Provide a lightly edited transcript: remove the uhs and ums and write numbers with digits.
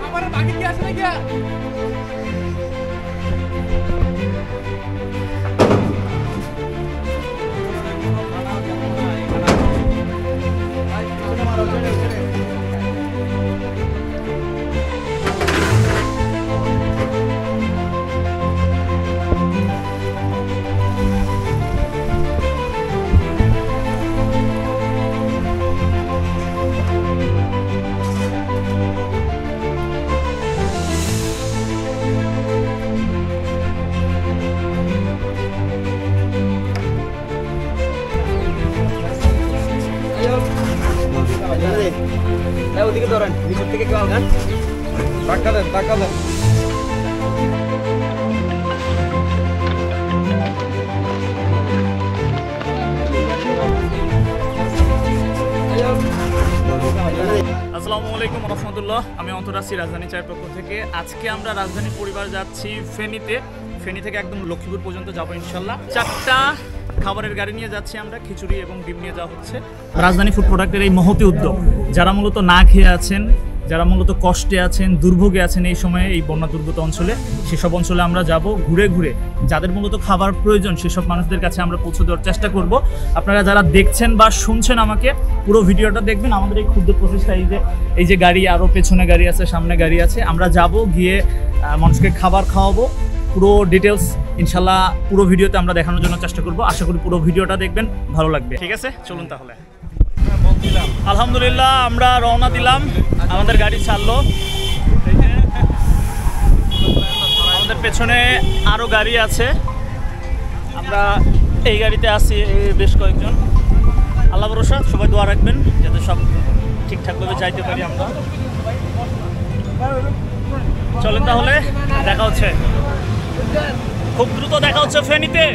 আমার বাকি কি আছে নাকি? ওদিকে ধরেন, নিচের থেকে কেউ আলগান, টাকা দেন, টাকা দেন। আসসালামু আলাইকুম রহমতুল্লাহ, আমি অন্তর আছি রাজধানী চায়ের পক্ষ থেকে। আজকে আমরা রাজধানী পরিবার যাচ্ছি ফেনীতে। ফেনী থেকে একদম লক্ষ্মীপুর পর্যন্ত যাবো ইনশাল্লাহ। 4টা খাবারের গাড়ি নিয়ে যাচ্ছি আমরা, খিচুড়ি এবং ডিম নিয়ে যাওয়া হচ্ছে। রাজধানী ফুড প্রোডাক্টের এই মহতি উদ্যোগ, যারা মূলত না খেয়ে আছেন, যারা মূলত কষ্টে আছেন, দুর্ভোগে আছেন এই সময়ে, এই বন্যা দুর্গত অঞ্চলে, সেসব অঞ্চলে আমরা যাব ঘুরে ঘুরে। যাদের মূলত খাবার প্রয়োজন সেসব মানুষদের কাছে আমরা পৌঁছে দেওয়ার চেষ্টা করব। আপনারা যারা দেখছেন বা শুনছেন আমাকে, পুরো ভিডিওটা দেখবেন। আমাদের এই ক্ষুদ্র প্রচেষ্টা, এই যে গাড়ি, আরও পেছনে গাড়ি আছে, সামনে গাড়ি আছে, আমরা যাব, গিয়ে মানুষকে খাবার খাওয়াবো। পুরো ডিটেলস ইনশাল্লাহ পুরো ভিডিওতে আমরা দেখানোর জন্য চেষ্টা করব। আশা করি পুরো ভিডিওটা দেখবেন, ভালো লাগবে। ঠিক আছে, চলুন তাহলে। আলহামদুলিল্লাহ আমরা রওনা দিলাম, আমাদের গাড়ি ছাড়লো। আমাদের পেছনে আরও গাড়ি আছে, আমরা এই গাড়িতে আছি বেশ কয়েকজন। আল্লাহ ভরসা, সবাই দোয়া রাখবেন যাতে সব ঠিকঠাকভাবে যাইতে পারি আমরা। চলেন তাহলে, দেখা হচ্ছে, খুব দ্রুত দেখা হচ্ছে ফেনীতে।